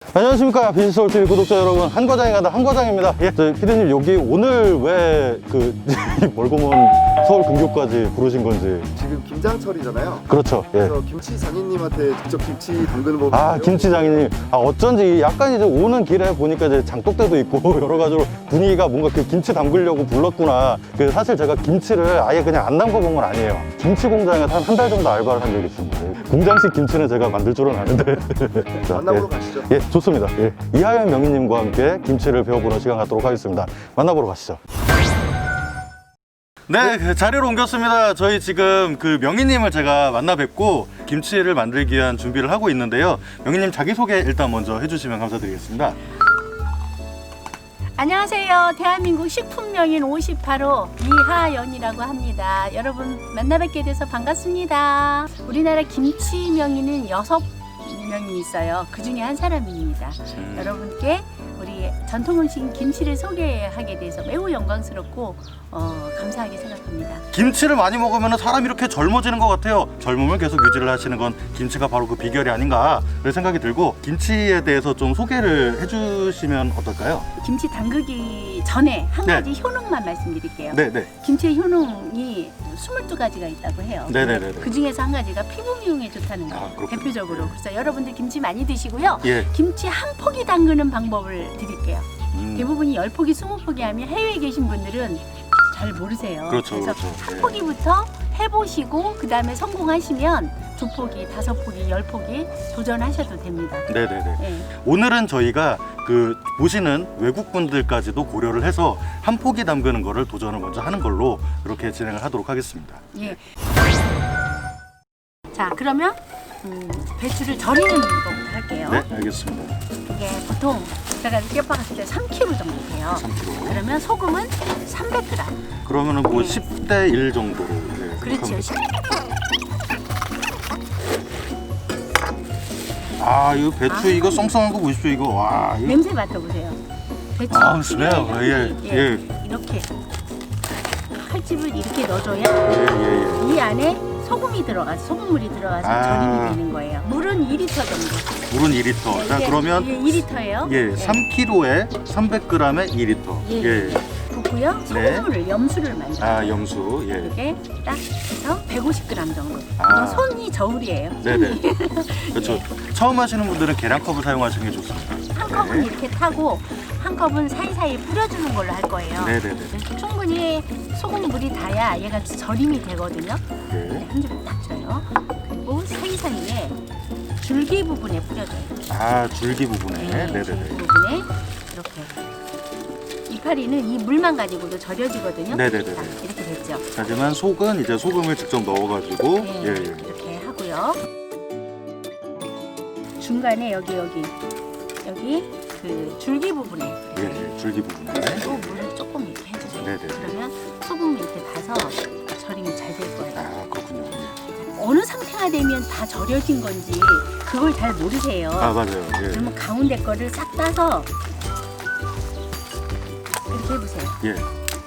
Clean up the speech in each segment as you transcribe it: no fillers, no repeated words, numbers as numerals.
안녕하십니까 비즈서울TV 구독자 여러분, 한과장이 간다 한과장입니다. 예, 저희 피디님 여기 오늘 왜 멀고 먼 서울 근교까지 부르신 건지. 지금 김장철이잖아요. 그렇죠. 예. 그래서 김치 장인님한테 직접 김치 담그는 법을 아, 김치장인님. 아, 어쩐지 약간 이제 오는 길에 보니까 이제 장독대도 있고 여러 가지로 분위기가 뭔가 그 김치 담그려고 불렀구나. 그 사실 제가 김치를 아예 그냥 안 담궈본 건 아니에요. 김치 공장에 한 달 정도 알바를 한 적이 있습니다. 공장식 김치는 제가 만들 줄은 아는데. 자, 만나보러 예. 가시죠. 예, 좋습니다. 예. 이하연 명희님과 함께 김치를 배워보는 시간 갖도록 하겠습니다. 만나보러 가시죠. 네, 그 자리로 옮겼습니다. 저희 지금 그 명희님을 제가 만나 뵙고 김치를 만들기 위한 준비를 하고 있는데요. 명희님 자기소개 일단 먼저 해주시면 감사드리겠습니다. 안녕하세요. 대한민국 식품명인 58호 이하연이라고 합니다. 여러분 만나 뵙게 돼서 반갑습니다. 우리나라 김치 명인은 6명이 있어요. 그 중에 한 사람입니다. 여러분께 우리 전통 음식 김치를 소개하게 돼서 매우 영광스럽고 감사하게 생각합니다. 김치를 많이 먹으면 사람이 이렇게 젊어지는 것 같아요. 젊음을 계속 유지를 하시는 건 김치가 바로 그 비결이 아닌가 그런 생각이 들고, 김치에 대해서 좀 소개를 해주시면 어떨까요? 김치 담그기 전에 한 네. 가지 효능만 말씀드릴게요. 네네. 김치의 효능이 22가지가 있다고 해요. 네네네. 그 중에서 한 가지가 피부 미용에 좋다는 거예요. 그렇군요. 대표적으로. 그래서 여러분들 김치 많이 드시고요. 예. 김치 한 포기 담그는 방법을 드릴게요. 대부분이 10포기, 20포기 하면 해외에 계신 분들은 잘 모르세요. 그렇죠, 그래서 그렇죠. 한 예. 포기부터 해보시고 그 다음에 성공하시면 2포기, 5포기, 10포기 도전하셔도 됩니다. 네네네. 예. 오늘은 저희가 그 보시는 외국 분들까지도 고려를 해서 한 포기 담그는 거를 도전을 먼저 하는 걸로 이렇게 진행을 하도록 하겠습니다. 예. 자, 그러면 배추를 절이는 것부터 할게요. 네, 알겠습니다. 이게 보통 제가 이렇게 봤을 때 3kg 정도 돼요. 3kg. 그러면 소금은 300g. 그러면은 뭐 네. 10대 1 정도로. 네, 그렇죠. 아, 이거 배추 이거 썽썽한 거 보십시오. 이거 와. 이거. 냄새 맡아보세요. 배추. 아, 스멜. 예, 예. 이렇게 칼집을 이렇게 넣어줘야 예. 이 안에 소금이 들어가서 소금물이 들어가서 아. 절임이 되는 거예요. 물은 2리터 정도. 물은 2리터. 자, 그러면 이게 2리터예요. 예, 3kg에 300g에 2리터. 예. 예. 붓고요. 네. 소금물을 염수를 만들어요. 아, 염수. 예. 이렇게 딱 해서 150g 정도. 아. 이건 손이 저울이에요. 네네. 그렇죠. 예. 처음 하시는 분들은 계량컵을 사용하시는 게 좋습니다. 한 컵은 이렇게 타고 한 컵은 사이사이에 뿌려주는 걸로 할 거예요. 네네네. 그래서 충분히 소금물이 닿아야 얘가 절임이 되거든요. 예. 한 줄 딱 줘요. 그리고 사이사이에 줄기 부분에 뿌려줘요. 아, 줄기 부분에. 네네네. 줄기 부분에 이렇게. 이파리는 이 물만 가지고도 절여지거든요. 네네네. 자, 이렇게 됐죠. 하지만 속은 이제 소금을 직접 넣어가지고 네, 예. 이렇게 하고요. 중간에 여기 그 줄기 부분에 예, 줄기 부분에. 또 물을 조금 이렇게 해주세요. 네네. 그러면 소금을 이렇게 타서 절임이 잘 될 거예요. 아, 그렇군요. 어느 상태가 되면 다 절여진 건지 그걸 잘 모르세요. 아, 맞아요. 예. 그러면 가운데 거를 싹 따서 이렇게 해보세요. 예.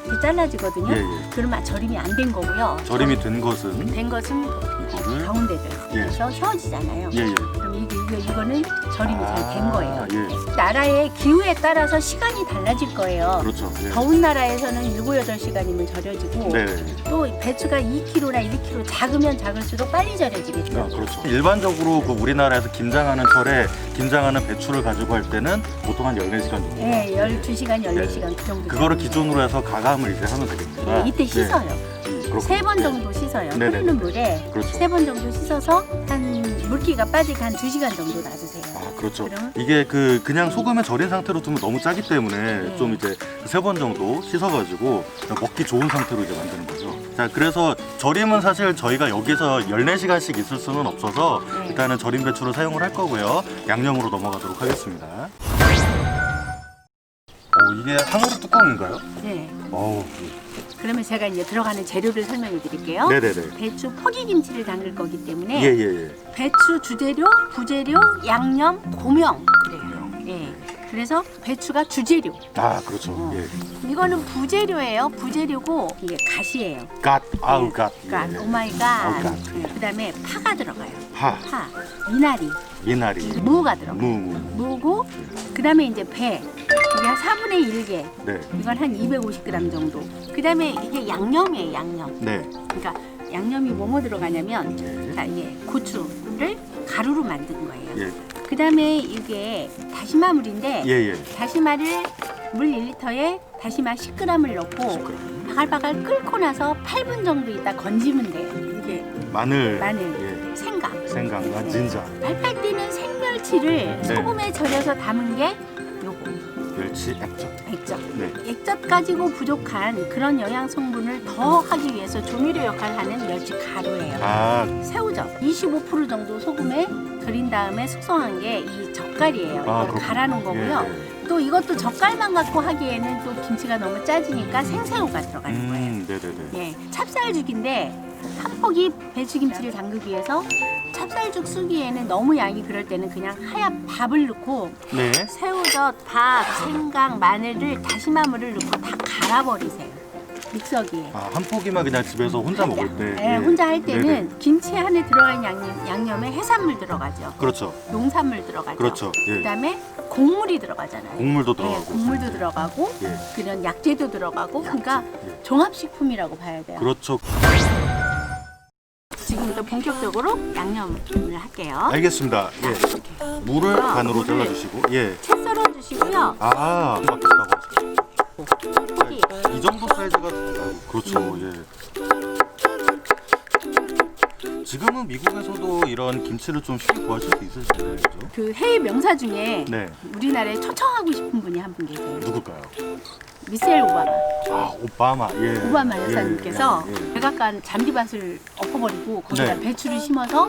이렇게 잘라지거든요. 예, 예. 그러면 절임이 안 된 거고요. 절임이 된 것은 된 것은 이거를 가운데들. 예. 그래서 휘어지잖아요. 예, 예. 그럼 이거는 절임이 잘 된 거예요. 예. 나라의 기후에 따라서 시간이 달라질 거예요. 그렇죠. 예. 더운 나라에서는 7, 8시간이면 절여지고 네. 또 배추가 2kg나 1kg 작으면 작을수록 빨리 절여지겠죠. 아, 그렇죠. 일반적으로 그 우리나라에서 김장하는 철에 김장하는 배추를 가지고 할 때는 보통 한 14시간 정도. 네, 12시간, 14시간 그 정도. 그거를 기준으로 해서 가감을 이제 하면 되겠습니다. 네, 이때 씻어요. 그렇군요. 3번 정도 씻어요. 네네. 흐르는 물에 그렇죠. 3번 정도 씻어서 한 물기가 빠지게 한 2시간 정도 놔두세요. 아, 그렇죠. 그러면? 이게 그냥 소금에 절인 상태로 두면 너무 짜기 때문에 좀 이제 3번 정도 씻어가지고 먹기 좋은 상태로 이제 만드는 거죠. 자, 그래서 절임은 사실 저희가 여기서 14시간씩 있을 수는 없어서 네. 일단은 절임 배추를 사용을 할 거고요. 양념으로 넘어가도록 하겠습니다. 이게 한우리 뚜껑인가요? 네. 어우. 그러면 제가 이제 들어가는 재료를 설명해 드릴게요. 네네네. 배추 포기김치를 담글 거기 때문에 예예예. 배추 주재료, 부재료, 양념, 고명 그래요. 예. 그래서 배추가 주재료. 아, 그렇죠. 예. 이거는 부재료예요. 부재료고 이게 갓이에요. 갓, 아우 갓. 갓, 예. 오마이 아우, 갓. 갓. 그다음에 파가 들어가요. 파. 파, 미나리, 미나리, 무가 들어가요. 무. 무고 그다음에 이제 배. 이게 한 4분의 1개. 네. 이건 한 250g 정도. 그다음에 이게 양념이에요, 양념. 네. 그러니까 양념이 뭐뭐 들어가냐면 예. 자, 이게 고추를 가루로 만든 거예요. 예. 그다음에 이게 다시마물인데 예, 예. 다시마를 물 1리터에 다시마 10g을 넣고 바글바글 끓고 나서 8분 정도 있다 건지면 돼요. 이게 마늘. 마늘, 생강. 예. 생강, 네. 진자. 팔팔 뛰는 생멸치를 네. 소금에 절여서 담은 게 요거 멸치 액젓. 액젓. 네. 액젓 가지고 부족한 그런 영양 성분을 더 하기 위해서 조미료 역할을 하는 멸치 가루예요. 아, 새우젓 25% 정도 소금에 절인 다음에 숙성한 게 이 젓갈이에요. 이걸 그렇군요. 갈아놓은 거고요. 예, 예. 또 이것도 젓갈만 갖고 하기에는 또 김치가 너무 짜지니까 생새우가 들어가는 거예요. 네네네. 예, 찹쌀죽인데 한 포기 배추김치를 담그기 위해서 찹쌀죽 쓰기에는 너무 양이 그럴 때는 그냥 하얀 밥을 넣고 네. 새우젓, 밥, 생강, 마늘을 다시마물을 넣고 다 갈아버리세요. 믹서기에. 아, 한 포기만 그냥 집에서 혼자 먹을 때. 네, 혼자 할 때는 네네. 김치 안에 들어간 양념에 해산물 들어가죠. 그렇죠. 농산물 들어가죠. 그렇죠. 예. 그다음에 곡물이 들어가잖아요. 곡물도 네, 들어가고. 곡물도 들어가고 예. 그런 약재도 들어가고 그러니까 예. 종합식품이라고 봐야 돼요. 그렇죠. 지금부터 본격적으로 양념을 할게요. 알겠습니다. 예. 무를 반으로 물을 잘라주시고. 예. 채 썰어주시고요. 아, 맞겠다고 하시죠. 포기. 이 정도 사이즈가 그렇죠. 예. 지금은 미국에서도 이런 김치를 좀 쉽게 구하실 수 있으실 텐데, 그죠? 그 해외 명사 중에 네. 우리나라에 초청하고 싶은 분이 한 분 계세요. 누굴까요? 미셀 오바마. 아, 오바마. 예. 오바마 여사님께서 예, 예. 백악관 잔디밭을 엎어버리고 거기다 네. 배추를 심어서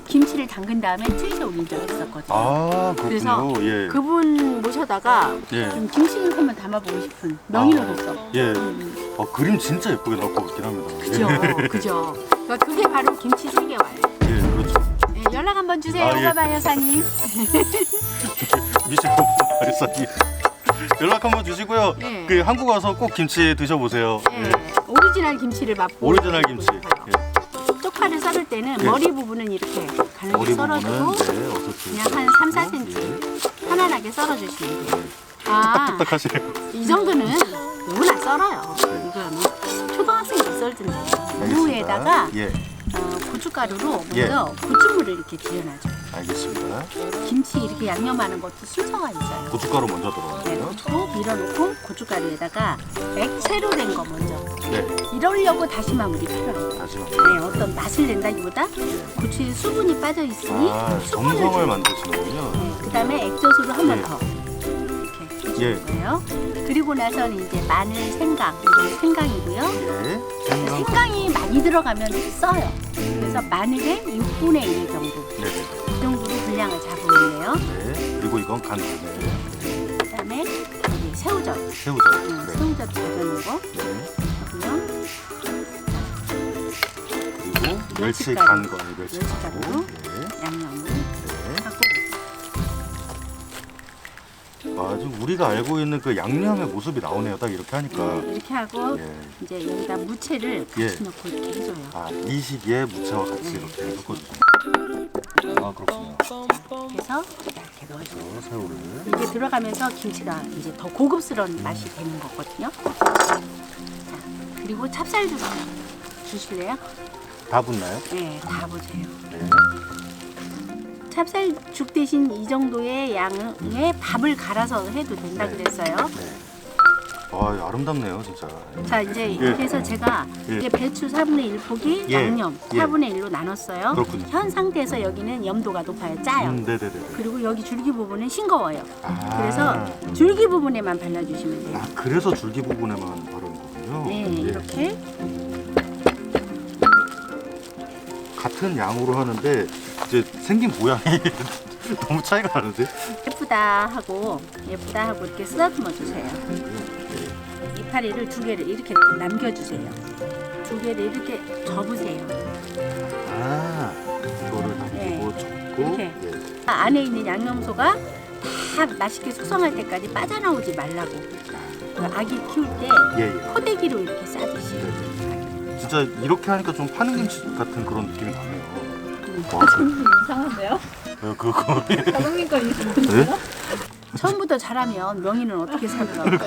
김치를 담근 다음에 트윗에 올린 적이 있었거든요. 아, 그래서 그렇군요. 예. 그분 모셔다가 예. 좀 김치를 한번 담아보고 싶은 명의로서. 예. 그림 진짜 예쁘게 나올 것 같긴 합니다. 그죠, 그죠. 그러니까 그게 바로 김치 세계화예요. 예, 그렇죠. 네, 연락 한번 주세요, 아, 예. 오바마 여사님. 미션 발사기 연락 한번 주시고요. 네. 그 한국 와서 꼭 김치 드셔보세요. 네, 예. 오리지널 김치를 맛보고. 오리지널 김치. 예. 쪽파를 썰을 때는 예. 머리 부분은 이렇게 가늘게 머리 썰어주고 부분은 네, 어서 그냥 한 3, 4cm 편안하게 썰어주시면 돼요. 아, 딱딱하시네요. 이 정도는 누구나 썰어요. 이거는 초등학생이 썰던데. 무에다가 예, 고춧가루로 예. 먼저 고추물을 이렇게 지어놔줘. 알겠습니다. 김치 이렇게 양념하는 것도 순서가 있어요. 고춧가루 먼저 네, 들어가고요. 넣고 밀어놓고 고춧가루에다가 액체로 된 거 먼저. 네, 이러려고 다시마물이 필요해요. 다시 한번. 네, 어떤 맛을 낸다기보다 고추에 수분이 빠져 있으니 아, 수분을 정성을 좀- 만드시는군요. 네, 그다음에 액젓으로 한 번 예. 더 이렇게 예. 해주는 거예요. 그리고 나서는 이제 마늘, 생강, 이건 생강이고요. 예, 생강. 생강이 많이 들어가면 써요. 그래서 마늘의 6분의 1 정도 네, 이 정도로 분량을 잡으면 돼요. 네. 그리고 이건 간장. 네. 그다음에 여기 새우젓, 새우젓. 네. 새우젓 다져놓은 거 네. 하고요. 그리고 멸치 멸치가루. 간 거, 멸치 멸치가루. 가루. 네. 양념을 네. 하고 아, 지금 우리가 알고 있는 그 양념의 모습이 나오네요. 딱 이렇게 하니까. 이렇게 하고 예. 이제 여기다 무채를 같이 예. 넣고 이렇게 해줘요. 아, 이 시기에 무채와 같이 이렇게 섞어주죠. 아, 그렇군요. 그래서 이렇게 넣어줘요. 그래서 새우를. 이게 들어가면서 김치가 이제 더 고급스러운 맛이 되는 거거든요. 자, 그리고 찹쌀죽 주실래요? 다 붙나요? 네, 다 보세요. 네. 찹쌀죽 대신 이 정도의 양의 밥을 갈아서 해도 된다 네. 그랬어요. 네. 아, 아름답네요, 진짜. 자, 이제 이렇게 해서 제가 예. 이제 배추 4분의 1포기, 예. 양념 예. 4분의 1로 나눴어요. 그렇군요. 현 상태에서 여기는 염도가 높아요. 짜요. 네네네. 그리고 여기 줄기 부분은 싱거워요. 아. 그래서 줄기 부분에만 발라주시면 돼요. 아, 그래서 줄기 부분에만 바르는 거군요. 네, 예. 이렇게. 같은 양으로 하는데 이제 생긴 모양이 너무 차이가 나는데? 예쁘다 하고 이렇게 쓰다듬어 주세요. 이파리를 2개를 이렇게 남겨주세요. 2개를 이렇게 접으세요. 아, 이거를 네. 남기고 접고. 이렇게. 예. 안에 있는 양념소가 다 맛있게 숙성할 때까지 빠져나오지 말라고. 그 아기 키울 때 예, 예. 포대기로 이렇게 싸듯이. 진짜 이렇게 하니까 좀 파는 김치 같은 그런 느낌이 나네요. 와, 이상한데요? 그거. 사장님 거 이름 네? 처음부터 잘하면 명의는 어떻게 살더라고요.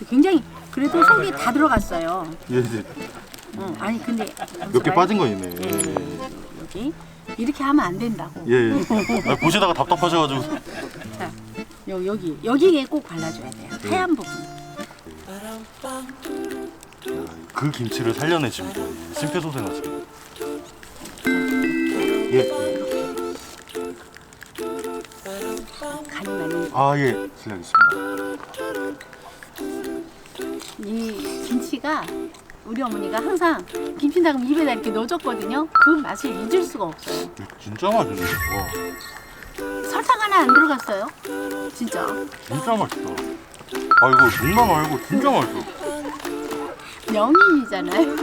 굉장히 그래도 속이 다 들어갔어요. 예. 아니 근데 몇 개 빠진 거 있네. 예. 여기 이렇게 하면 안 된다고. 예. 아, 보시다가 답답하셔가지고. 자, 여기에 꼭 발라줘야 돼요. 하얀 부분. 그 김치를 살려내십니다. 심폐소생하십니다. 예. 간이 많이. 아, 예. 실례하겠습니다. 이 김치가 우리 어머니가 항상 김치 담그면 입에다 이렇게 넣어줬거든요. 그 맛을 잊을 수가 없어요. 진짜 맛있네. 와, 설탕 하나 안 들어갔어요. 진짜. 진짜 맛있다. 아, 이거 농담 말고 진짜 맛있어. 명인이잖아요.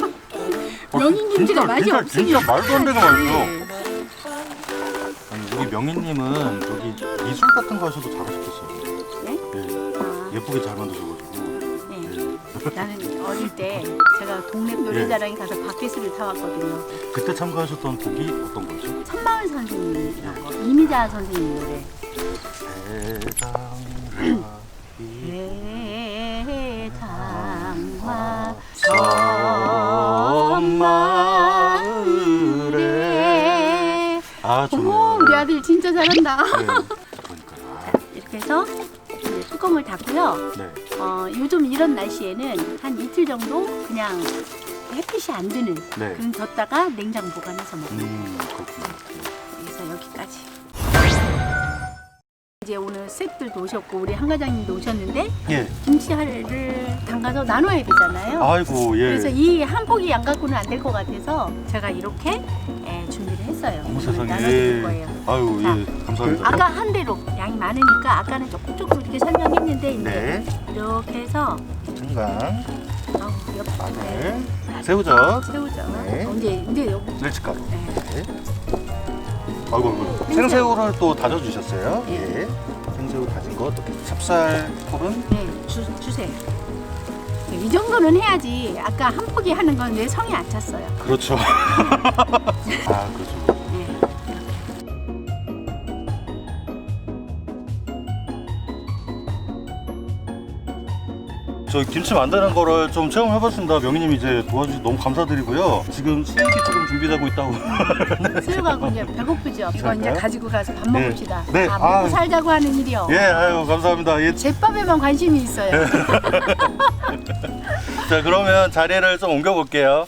명인 김치가 맛이 진짜, 없으면 진짜 말도 안 되게 맛있어. 네. 아니, 우리 명희님은 여기 미술 같은 거 하셔도 잘하셨겠어요. 네? 예. 아, 예쁘게 잘 만드셔가지고. 네. 나는 어릴 때 제가 동네 노래자랑에 가서 밭기술을 타왔거든요. 그때 참가하셨던 곡이 어떤 거죠? 천마을 선생님이라고 이미자 선생님 노래. 대장화 섬마을에. 아, 어머, 좋네요. 우리 아들 진짜 잘한다. 네. 그러니까. 이렇게 해서 이제 뚜껑을 닫고요. 네. 요즘 이런 날씨에는 한 이틀 정도 그냥 햇빛이 안 드는 네. 그런 뒀다가 냉장 보관해서 먹어요. 그렇구나. 그래서 여기까지. 이제 오늘 셋들도 오셨고 우리 한 과장님도 오셨는데 예. 김치를 담가서 나눠야 되잖아요. 아이고, 예. 그래서 이 한 포기 안 갖고는 안 될 것 같아서 제가 이렇게 준비를 했어요. 어머 세상에. 나눠드릴 거예요. 아유, 자, 예. 감사합니다. 아까 한 대로 양이 많으니까 아까는 조금 이렇게 설명했는데 이제 네. 이렇게 해서 청강, 옆에 마늘, 새우젓, 새우젓. 네. 이제 여기 멸치가루. 네. 네. 아이고. 생새우를 또 다져주셨어요. 네. 예. 생새우 다진 거, 또 찹쌀풀은 네, 주세요. 네, 이 정도는 해야지. 아까 한 포기 하는 건 내 성이 안 찼어요. 그렇죠. 아, 그렇죠. 네. 저 김치 만드는 거를 좀 체험해봤습니다. 명희님 이제 도와주셔서 너무 감사드리고요. 지금 수육이 조금 준비되고 있다고. 수육하고 이제 배고프죠. 이거 이제 그럴까요? 가지고 가서 밥 네. 먹읍시다. 네. 다 먹고 아. 살자고 하는 일이요. 예, 아유, 감사합니다. 예. 제밥에만 관심이 있어요. 자, 그러면 자리를 좀 옮겨볼게요.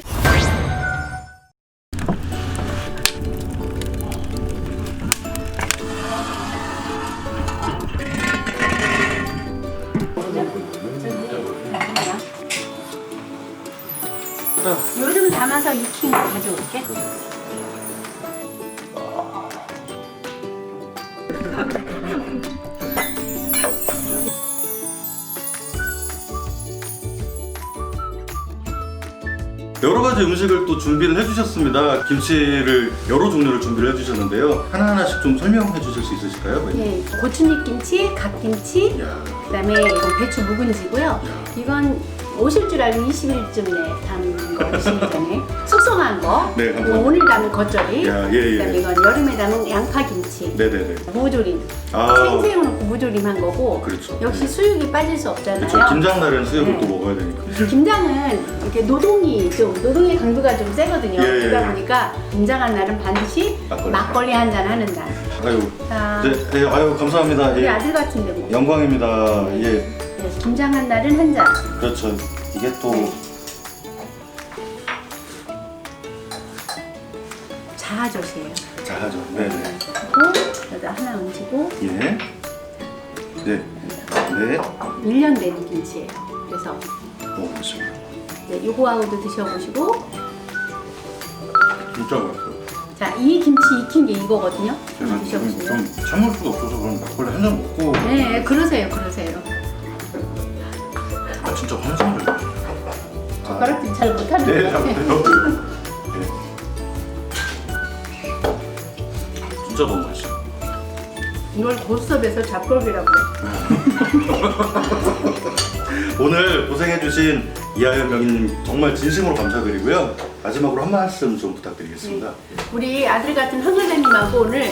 요즘 담아서 익힌 거 가져올게. 여러 가지 음식을 또 준비를 해주셨습니다. 김치를 여러 종류를 준비를 해주셨는데요. 하나하나씩 좀 설명해 주실 수 있으실까요? 네, 고추잎 김치, 갓김치, 야, 그다음에 이건 배추 묵은지고요. 이건 오실 줄 알고 20일쯤에 담은 거, 20일 전에 숙성한 거. 네, 그리고 감사합니다. 오늘 담은 겉절이. 야, 예, 그다음에 예. 이건 여름에 담은 양파김치. 네네네. 무조림. 아, 생새우 넣고 무조림 한 거고. 그렇죠. 역시 수육이 빠질 수 없잖아요. 그렇죠. 김장날은 수육을 네. 또 먹어야 되니까. 김장은 이렇게 노동의 강도가 좀 세거든요. 예, 예. 그러다 보니까 김장한 날은 반드시 막걸리 한 잔 하는 날. 아유, 자, 네, 예, 아유, 감사합니다. 우리 예. 아들 같은데 뭐. 영광입니다. 예, 네, 김장한 날은 한 잔. 그렇죠. 이게 또 자아젓이에요. 잘하죠. 네네. 그리고 여기다 하나 얹고 예. 네. 네. 1년 된 김치예요. 그래서 먹어보시면 네, 요거하고도 드셔보시고. 진짜 맛있어요. 자, 이 김치 익힌 게 이거거든요. 제가 한번 지금 드셔보세요. 좀 참을 수가 없어서 그럼 막걸리 한 잔 먹고. 네, 그러세요. 아, 진짜 환상적이에요. 젓가락질 잘 못하는 네, 것 같아요. 잘못해요. 진짜 너무 맛있어요. 이걸 고스톱에서 잡곡이라고 해요. 오늘 고생해주신 이하연 명인님 정말 진심으로 감사드리고요. 마지막으로 한 말씀 좀 부탁드리겠습니다. 우리 아들 같은 한글자님하고 오늘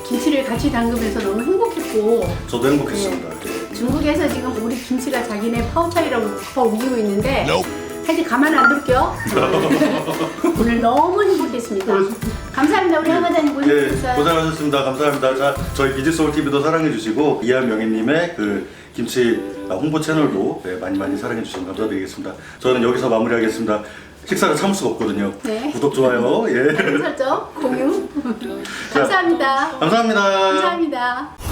김치를 같이 담그면서 너무 행복했고 저도 행복했습니다. 네. 중국에서 지금 우리 김치가 자기네 파워차이라고 우기고 있는데 사실 가만 안 둘게요. 오늘 너무 행복했습니다. 감사합니다. 우리 한글자님 네, 고생하셨어요. 고생하셨습니다. 감사합니다. 자, 저희 비지소울TV도 사랑해주시고 이하연 명인님의 그 김치 홍보 채널도 네, 많이 사랑해주시면 감사드리겠습니다. 저는 여기서 마무리하겠습니다. 식사가 참을 수가 없거든요. 네. 구독, 좋아요, 예. 알림 설정, 공유. 감사합니다. 감사합니다. 감사합니다.